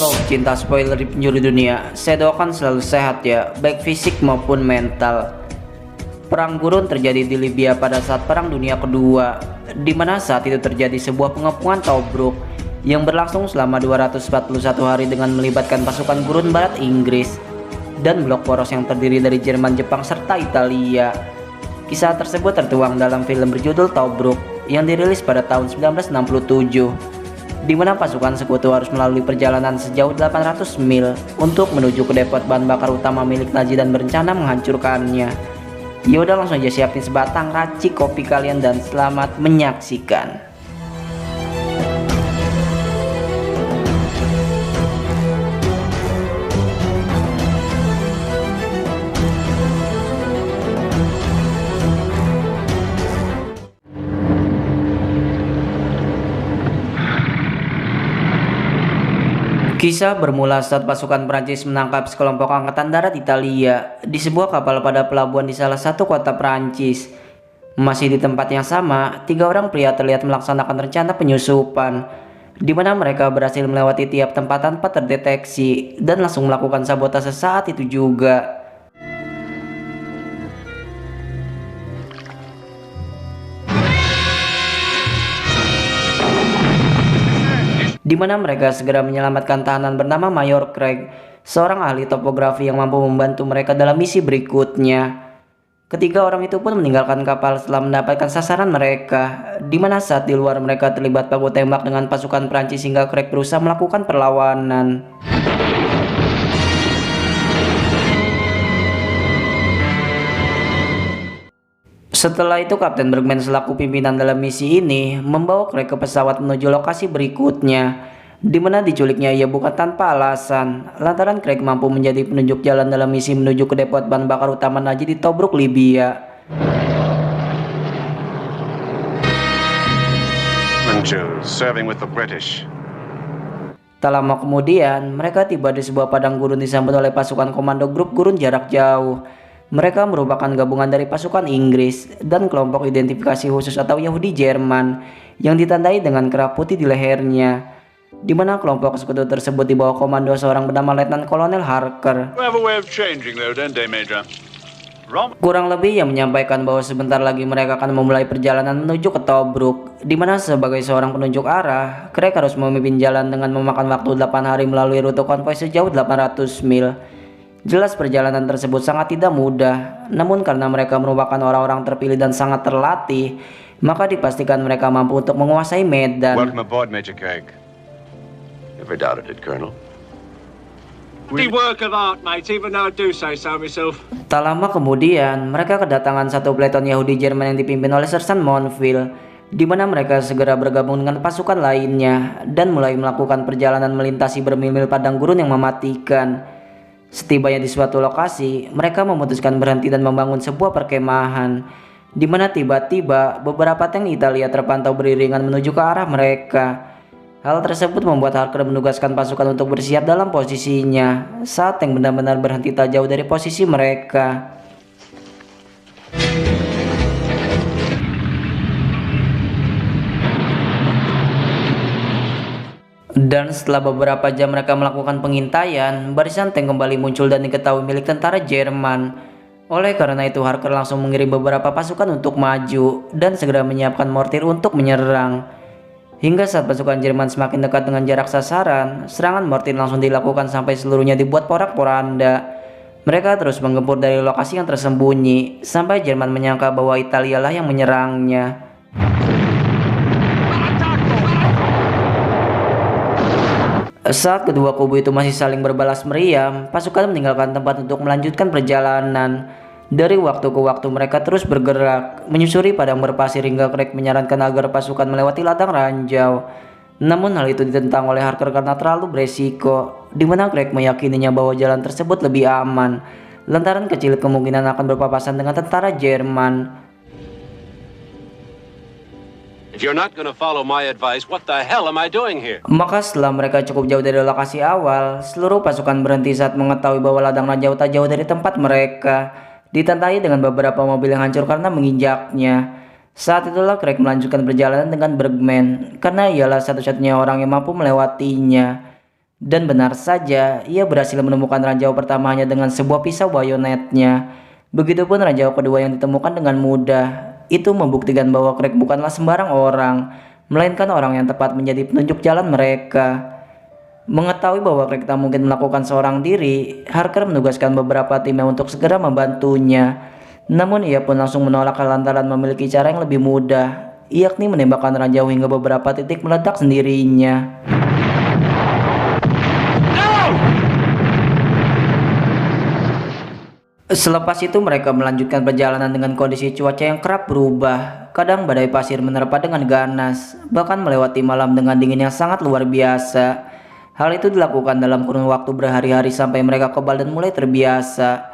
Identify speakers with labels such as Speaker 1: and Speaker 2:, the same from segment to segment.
Speaker 1: Halo cinta spoiler di penjuru dunia, saya doakan selalu sehat ya, baik fisik maupun mental. Perang gurun terjadi di Libya pada saat Perang Dunia Kedua, di mana saat itu terjadi sebuah pengepungan Tobruk yang berlangsung selama 241 hari dengan melibatkan pasukan gurun barat Inggris dan blok poros yang terdiri dari Jerman, Jepang, serta Italia. Kisah tersebut tertuang dalam film berjudul Tobruk yang dirilis pada tahun 1967. Di mana pasukan sekutu harus melalui perjalanan sejauh 800 mil untuk menuju ke depot bahan bakar utama milik Nazi dan berencana menghancurkannya. Yaudah, langsung aja siapin sebatang racik kopi kalian dan selamat menyaksikan. Kisah bermula saat pasukan Prancis menangkap sekelompok angkatan darat Italia di sebuah kapal pada pelabuhan di salah satu kota Prancis. Masih di tempat yang sama, 3 orang pria terlihat melaksanakan rencana penyusupan, di mana mereka berhasil melewati tiap tempat tanpa terdeteksi dan langsung melakukan sabotase saat itu juga. Di mana mereka segera menyelamatkan tahanan bernama Mayor Craig, seorang ahli topografi yang mampu membantu mereka dalam misi berikutnya. Ketiga orang itu pun meninggalkan kapal setelah mendapatkan sasaran mereka, di mana saat di luar mereka terlibat baku tembak dengan pasukan Prancis hingga Craig berusaha melakukan perlawanan. Setelah itu Kapten Bergman selaku pimpinan dalam misi ini membawa Craig ke pesawat menuju lokasi berikutnya, di mana diculiknya ia bukan tanpa alasan, lantaran Craig mampu menjadi penunjuk jalan dalam misi menuju ke depot bahan bakar utama Nazi di Tobruk, Libya.
Speaker 2: Serving with the British.
Speaker 1: Tak lama kemudian, mereka tiba di sebuah padang gurun disambut oleh pasukan komando grup gurun jarak jauh. Mereka merupakan gabungan dari pasukan Inggris dan kelompok identifikasi khusus atau Yahudi Jerman yang ditandai dengan kerah putih di lehernya, di mana kelompok sekutu tersebut di bawah komando seorang bernama Letnan Kolonel Harker. Kurang lebih ia menyampaikan bahwa sebentar lagi mereka akan memulai perjalanan menuju ke Tobruk, di mana sebagai seorang penunjuk arah, Craig harus memimpin jalan dengan memakan waktu 8 hari melalui rute konvoi sejauh 800 mil. Jelas perjalanan tersebut sangat tidak mudah, namun karena mereka merupakan orang-orang terpilih dan sangat terlatih, maka dipastikan mereka mampu untuk menguasai medan.
Speaker 2: Welcome aboard, Major Craig. Never doubted it, Colonel.
Speaker 3: Work of art, mate, even though I do say so myself.
Speaker 1: Tak lama kemudian, mereka kedatangan satu peleton Yahudi Jerman yang dipimpin oleh Sersan Monville, di mana mereka segera bergabung dengan pasukan lainnya dan mulai melakukan perjalanan melintasi bermil-mil padang gurun yang mematikan. Setibanya di suatu lokasi, mereka memutuskan berhenti dan membangun sebuah perkemahan, di mana tiba-tiba beberapa tank Italia terpantau beriringan menuju ke arah mereka. Hal tersebut membuat Harker menugaskan pasukan untuk bersiap dalam posisinya saat tank benar-benar berhenti tak jauh dari posisi mereka. Dan setelah beberapa jam mereka melakukan pengintaian, barisan tank kembali muncul dan diketahui milik tentara Jerman. Oleh karena itu Harker langsung mengirim beberapa pasukan untuk maju dan segera menyiapkan mortir untuk menyerang. Hingga saat pasukan Jerman semakin dekat dengan jarak sasaran, serangan mortir langsung dilakukan sampai seluruhnya dibuat porak-poranda. Mereka terus menggempur dari lokasi yang tersembunyi sampai Jerman menyangka bahwa Italia lah yang menyerangnya. Saat kedua kubu itu masih saling berbalas meriam, pasukan meninggalkan tempat untuk melanjutkan perjalanan. Dari waktu ke waktu mereka terus bergerak, menyusuri padang berpasir hingga Craig menyarankan agar pasukan melewati ladang ranjau. Namun hal itu ditentang oleh Harker karena terlalu beresiko, di mana Craig meyakininya bahwa jalan tersebut lebih aman, lantaran kecil kemungkinan akan berpapasan dengan tentara Jerman.
Speaker 2: If you're not gonna follow my advice, what the hell am I doing here?
Speaker 1: Maka setelah mereka cukup jauh dari lokasi awal, seluruh pasukan berhenti saat mengetahui bahwa ladang ranjau tak jauh dari tempat mereka, ditandai dengan beberapa mobil yang hancur karena menginjaknya. Saat itulah Craig melanjutkan perjalanan dengan Bergman, karena ialah satu-satunya orang yang mampu melewatinya. Dan benar saja, ia berhasil menemukan ranjau pertamanya dengan sebuah pisau bayonetnya. Begitupun ranjau kedua yang ditemukan dengan mudah. Itu membuktikan bahwa Craig bukanlah sembarang orang, melainkan orang yang tepat menjadi penunjuk jalan mereka. Mengetahui bahwa Craig tak mungkin melakukan seorang diri, Harker menugaskan beberapa timnya untuk segera membantunya. Namun ia pun langsung menolak lantaran memiliki cara yang lebih mudah, yakni menembakkan ranjau hingga beberapa titik meledak sendirinya. Selepas itu mereka melanjutkan perjalanan dengan kondisi cuaca yang kerap berubah. Kadang badai pasir menerpa dengan ganas, bahkan melewati malam dengan dingin yang sangat luar biasa. Hal itu dilakukan dalam kurun waktu berhari-hari sampai mereka kebal dan mulai terbiasa.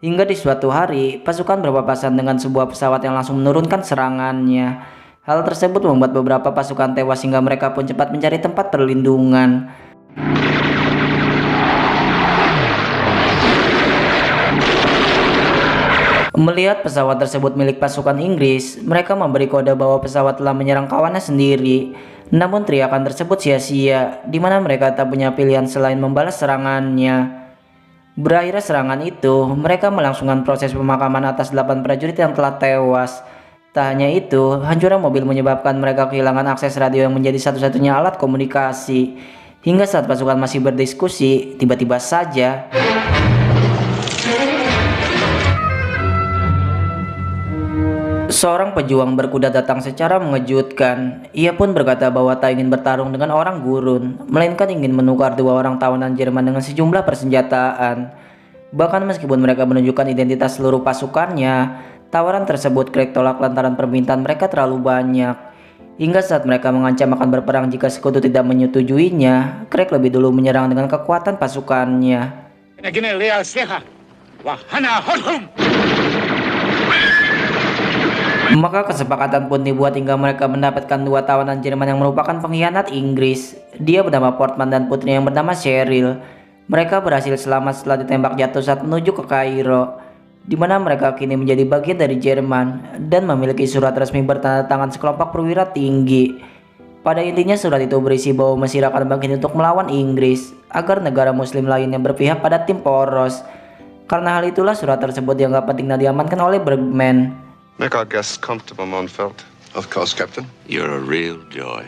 Speaker 1: Hingga di suatu hari, pasukan berpapasan dengan sebuah pesawat yang langsung menurunkan serangannya. Hal tersebut membuat beberapa pasukan tewas hingga mereka pun cepat mencari tempat perlindungan. Melihat pesawat tersebut milik pasukan Inggris, mereka memberi kode bahwa pesawat telah menyerang kawannya sendiri. Namun teriakan tersebut sia-sia, di mana mereka tak punya pilihan selain membalas serangannya. Berakhirnya serangan itu, mereka melangsungkan proses pemakaman atas 8 prajurit yang telah tewas. Tak hanya itu, hancurnya mobil menyebabkan mereka kehilangan akses radio yang menjadi satu-satunya alat komunikasi. Hingga saat pasukan masih berdiskusi, tiba-tiba saja seorang pejuang berkuda datang secara mengejutkan. Ia pun berkata bahwa tak ingin bertarung dengan orang gurun, melainkan ingin menukar 2 orang tawanan Jerman dengan sejumlah persenjataan. Bahkan meskipun mereka menunjukkan identitas seluruh pasukannya, tawaran tersebut Craig tolak lantaran permintaan mereka terlalu banyak. Hingga saat mereka mengancam akan berperang jika sekutu tidak menyetujuinya, Craig lebih dulu menyerang dengan kekuatan pasukannya. Maka kesepakatan pun dibuat hingga mereka mendapatkan 2 tawanan Jerman yang merupakan pengkhianat Inggris. Dia bernama Portman dan putrinya yang bernama Cheryl. Mereka berhasil selamat setelah ditembak jatuh saat menuju ke Kairo, di mana mereka kini menjadi bagian dari Jerman dan memiliki surat resmi bertanda tangan sekelompok perwira tinggi. Pada intinya surat itu berisi bahwa Mesir akan bangkit untuk melawan Inggris agar negara muslim lainnya berpihak pada tim poros. Karena hal itulah surat tersebut dianggap penting dan diamankan oleh Bergman.
Speaker 4: Make our guests comfortable, Monfort.
Speaker 2: Of course, Captain. You're a real joy.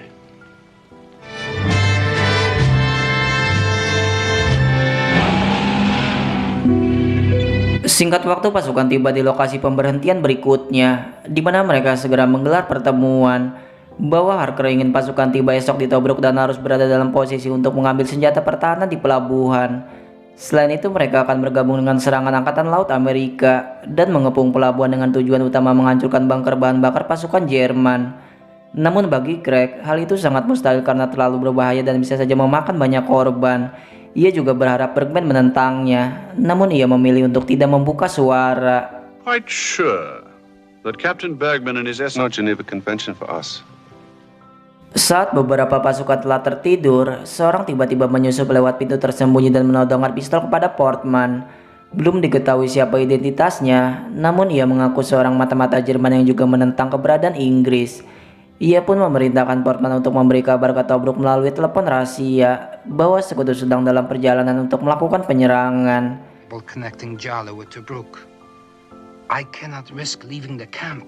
Speaker 1: Singkat waktu pasukan tiba di lokasi pemberhentian berikutnya, di mana mereka segera menggelar pertemuan. Bahwa Harker ingin pasukan tiba esok di Tobruk dan harus berada dalam posisi untuk mengambil senjata pertahanan di pelabuhan. Selain itu mereka akan bergabung dengan serangan Angkatan Laut Amerika dan mengepung pelabuhan dengan tujuan utama menghancurkan bunker bahan bakar pasukan Jerman. Namun bagi Craig, hal itu sangat mustahil karena terlalu berbahaya dan bisa saja memakan banyak korban. Ia juga berharap Bergman menentangnya, namun ia memilih untuk tidak membuka suara.
Speaker 5: Quite sure that Captain Bergman and his
Speaker 4: No Geneva Convention for us.
Speaker 1: Saat beberapa pasukan telah tertidur, seorang tiba-tiba menyusup lewat pintu tersembunyi dan menodongkan pistol kepada Portman. Belum diketahui siapa identitasnya, namun ia mengaku seorang mata-mata Jerman yang juga menentang keberadaan Inggris. Ia pun memerintahkan Portman untuk memberi kabar ke Tobruk melalui telepon rahasia bahwa sekutu sedang dalam perjalanan untuk melakukan penyerangan.
Speaker 6: Connecting Jala with Tobruk. I cannot risk leaving the camp.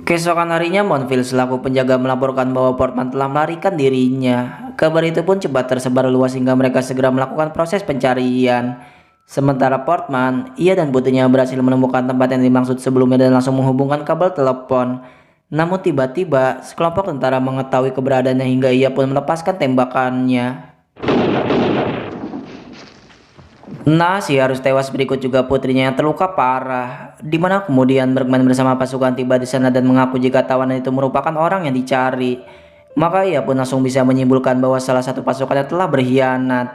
Speaker 1: Keesokan harinya, Monville selaku penjaga melaporkan bahwa Portman telah melarikan dirinya. Kabar itu pun cepat tersebar luas hingga mereka segera melakukan proses pencarian. Sementara Portman, ia dan putrinya berhasil menemukan tempat yang dimaksud sebelumnya dan langsung menghubungkan kabel telepon. Namun tiba-tiba, sekelompok tentara mengetahui keberadaannya hingga ia pun melepaskan tembakannya. Nah, si harus tewas berikut juga putrinya yang terluka parah. Dimana kemudian Bergman bersama pasukan tiba di sana dan mengaku jika tawanan itu merupakan orang yang dicari. Maka ia pun langsung bisa menyimpulkan bahwa salah satu pasukannya telah berkhianat.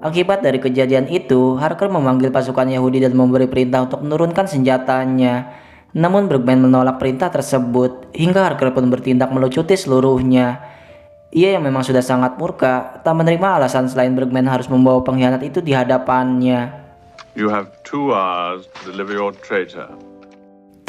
Speaker 1: Akibat dari kejadian itu, Harker memanggil pasukan Yahudi dan memberi perintah untuk menurunkan senjatanya. Namun Bergman menolak perintah tersebut, hingga Harker pun bertindak melucuti seluruhnya. Ia yang memang sudah sangat murka, tak menerima alasan selain Bergman harus membawa pengkhianat itu di hadapannya.
Speaker 5: You have 2 hours to deliver your traitor.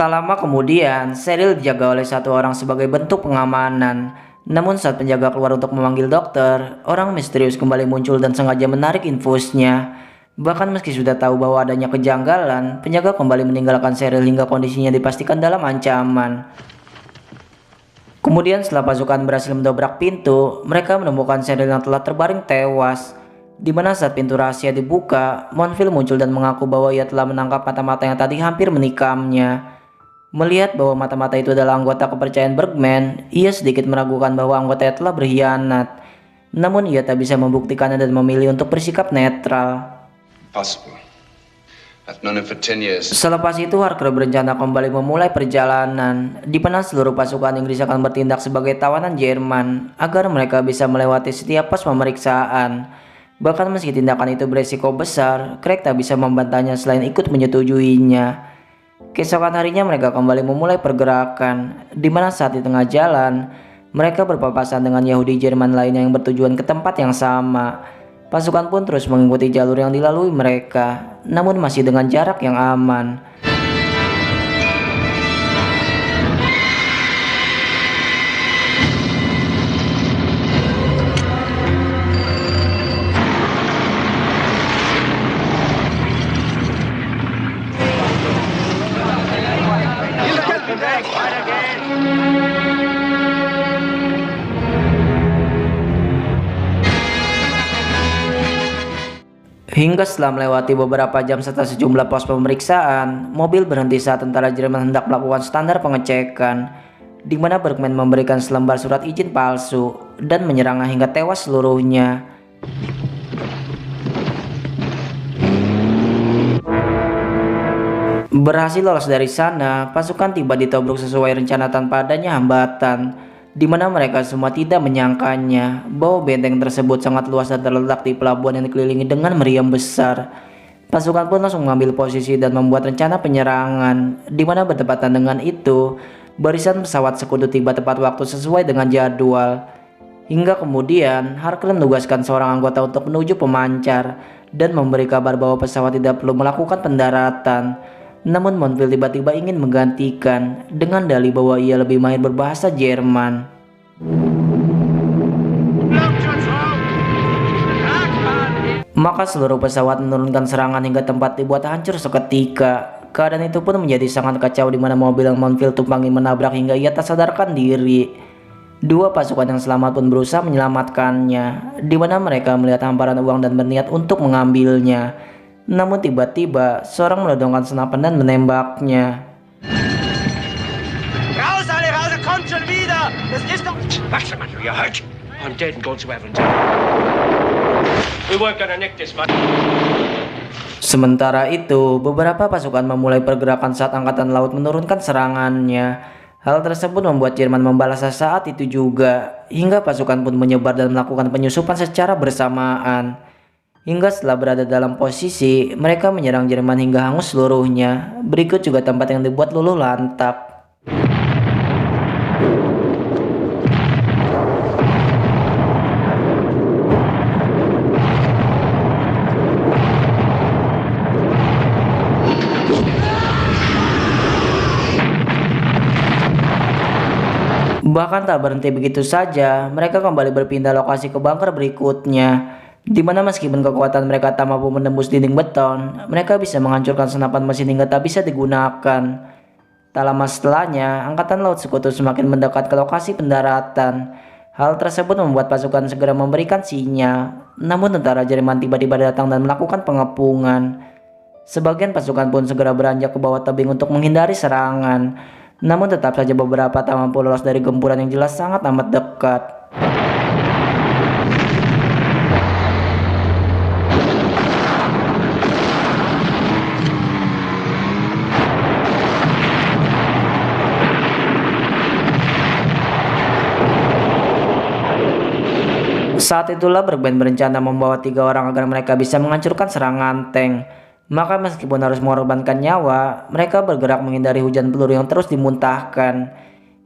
Speaker 1: Tak lama kemudian, Cheryl dijaga oleh 1 orang sebagai bentuk pengamanan. Namun saat penjaga keluar untuk memanggil dokter, orang misterius kembali muncul dan sengaja menarik infusnya. Bahkan meski sudah tahu bahwa adanya kejanggalan, penjaga kembali meninggalkan Cheryl hingga kondisinya dipastikan dalam ancaman. Kemudian setelah pasukan berhasil mendobrak pintu, mereka menemukan Cheryl yang telah terbaring tewas. Di mana saat pintu rahasia dibuka, Monville muncul dan mengaku bahwa ia telah menangkap mata-mata yang tadi hampir menikamnya. Melihat bahwa mata-mata itu adalah anggota kepercayaan Bergman, ia sedikit meragukan bahwa anggotanya telah berkhianat. Namun ia tak bisa membuktikannya dan memilih untuk bersikap netral.
Speaker 4: Possible. I've known him for 10 years.
Speaker 1: Selepas itu Harker berencana kembali memulai perjalanan, di mana seluruh pasukan Inggris akan bertindak sebagai tawanan Jerman agar mereka bisa melewati setiap pos pemeriksaan. Bahkan meski tindakan itu beresiko besar, Craig tak bisa membantahnya selain ikut menyetujuinya. Keesokan harinya mereka kembali memulai pergerakan, di mana saat di tengah jalan, mereka berpapasan dengan Yahudi Jerman lainnya yang bertujuan ke tempat yang sama. Pasukan pun terus mengikuti jalur yang dilalui mereka, namun masih dengan jarak yang aman. Hingga setelah melewati beberapa jam serta sejumlah pos pemeriksaan, mobil berhenti saat tentara Jerman hendak melakukan standar pengecekan, di mana Bergman memberikan selembar surat izin palsu dan menyerangnya hingga tewas seluruhnya. Berhasil lolos dari sana, pasukan tiba di Tobruk sesuai rencana tanpa adanya hambatan, di mana mereka semua tidak menyangkanya bahwa benteng tersebut sangat luas dan terletak di pelabuhan yang dikelilingi dengan meriam besar. Pasukan pun langsung mengambil posisi dan membuat rencana penyerangan, di mana bertepatan dengan itu, barisan pesawat sekutu tiba tepat waktu sesuai dengan jadwal. Hingga kemudian, Harker menugaskan seorang anggota untuk menuju pemancar dan memberi kabar bahwa pesawat tidak perlu melakukan pendaratan. Namun Monville tiba-tiba ingin menggantikan dengan dalih bahwa ia lebih mahir berbahasa Jerman. Maka seluruh pesawat menurunkan serangan hingga tempat dibuat hancur seketika. Keadaan itu pun menjadi sangat kacau di mana mobil yang Monville tumpangi menabrak hingga ia tak sadarkan diri. Dua pasukan yang selamat pun berusaha menyelamatkannya, di mana mereka melihat hamparan uang dan berniat untuk mengambilnya. Namun tiba-tiba seorang menodongkan senapan dan menembaknya.
Speaker 3: Raus, alle raus, er kommt schon wieder! Das ist doch... Was, Mann, you're hurt? I'm dead and gone to heaven. We weren't gonna nick this, man.
Speaker 1: Sementara itu, beberapa pasukan memulai pergerakan saat angkatan laut menurunkan serangannya. Hal tersebut membuat Jerman membalas saat itu juga, hingga pasukan pun menyebar dan melakukan penyusupan secara bersamaan. Hingga setelah berada dalam posisi, mereka menyerang Jerman hingga hangus seluruhnya. Berikut juga tempat yang dibuat luluh lantap. Bahkan tak berhenti begitu saja, mereka kembali berpindah lokasi ke bunker berikutnya, di mana meskipun kekuatan mereka tak mampu menembus dinding beton, mereka bisa menghancurkan senapan mesin hingga tak bisa digunakan. Tak lama setelahnya, angkatan laut sekutu semakin mendekat ke lokasi pendaratan. Hal tersebut membuat pasukan segera memberikan sinyal. Namun tentara Jerman tiba-tiba datang dan melakukan pengepungan. Sebagian pasukan pun segera beranjak ke bawah tebing untuk menghindari serangan. Namun tetap saja beberapa tak mampu lolos dari gempuran yang jelas sangat amat dekat. Saat itulah Bergman berencana membawa 3 orang agar mereka bisa menghancurkan serangan tank. Maka meskipun harus mengorbankan nyawa, mereka bergerak menghindari hujan peluru yang terus dimuntahkan.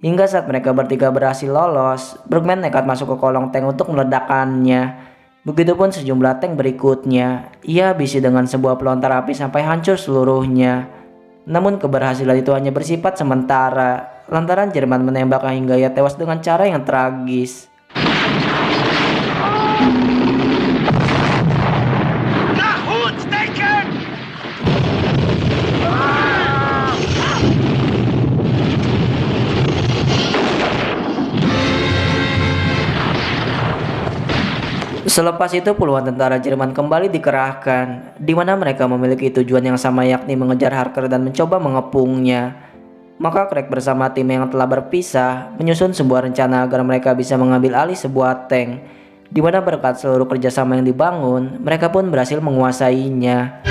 Speaker 1: Hingga saat mereka bertiga berhasil lolos, Bergman nekat masuk ke kolong tank untuk meledakkannya. Begitupun sejumlah tank berikutnya. Ia habisi dengan sebuah pelontar api sampai hancur seluruhnya. Namun keberhasilan itu hanya bersifat sementara, lantaran Jerman menembaknya hingga ia tewas dengan cara yang tragis. Selepas itu puluhan tentara Jerman kembali dikerahkan, di mana mereka memiliki tujuan yang sama, yakni mengejar Harker dan mencoba mengepungnya. Maka Craig bersama tim yang telah berpisah menyusun sebuah rencana agar mereka bisa mengambil alih sebuah tank, di mana berkat seluruh kerjasama yang dibangun, mereka pun berhasil menguasainya.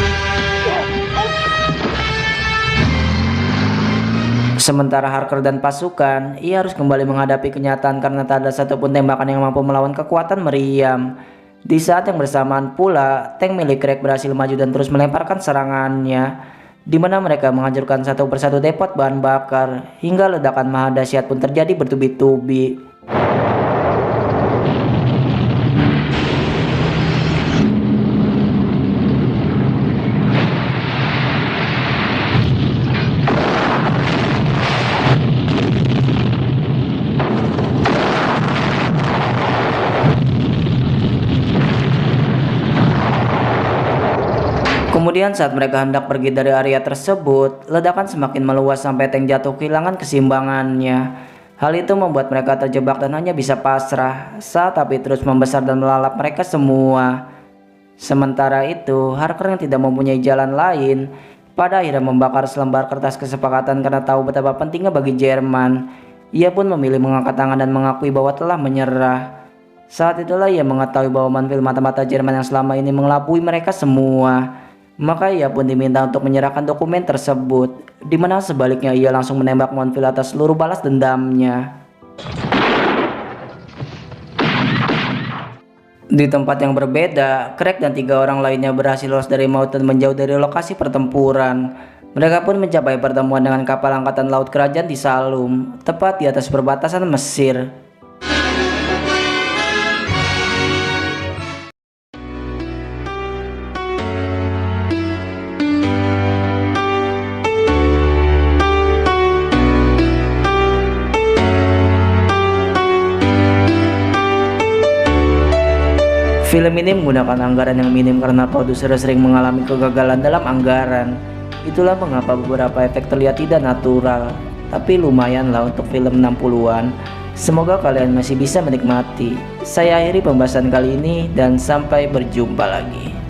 Speaker 1: Sementara Harker dan pasukan, ia harus kembali menghadapi kenyataan karena tak ada satupun tembakan yang mampu melawan kekuatan meriam. Di saat yang bersamaan pula, tank milik Craig berhasil maju dan terus melemparkan serangannya, di mana mereka menghancurkan satu persatu depot bahan bakar, hingga ledakan maha dahsyat pun terjadi bertubi-tubi. Kemudian saat mereka hendak pergi dari area tersebut, ledakan semakin meluas sampai tank jatuh kehilangan keseimbangannya. Hal itu membuat mereka terjebak dan hanya bisa pasrah saat api terus membesar dan melalap mereka semua. Sementara itu, Harker yang tidak mempunyai jalan lain, pada akhirnya membakar selembar kertas kesepakatan karena tahu betapa pentingnya bagi Jerman. Ia pun memilih mengangkat tangan dan mengakui bahwa telah menyerah. Saat itulah ia mengetahui bahwa manfil mata-mata Jerman yang selama ini mengelabui mereka semua. Maka ia pun diminta untuk menyerahkan dokumen tersebut, di mana sebaliknya ia langsung menembak Monfil atas seluruh balas dendamnya. Di tempat yang berbeda, Craig dan 3 orang lainnya berhasil lolos dari maut dan menjauh dari lokasi pertempuran. Mereka pun mencapai pertemuan dengan kapal angkatan laut kerajaan di Salum, tepat di atas perbatasan Mesir. Film ini menggunakan anggaran yang minim karena produser sering mengalami kegagalan dalam anggaran. Itulah mengapa beberapa efek terlihat tidak natural. Tapi lumayan lah untuk film 60-an. Semoga kalian masih bisa menikmati. Saya akhiri pembahasan kali ini dan sampai berjumpa lagi.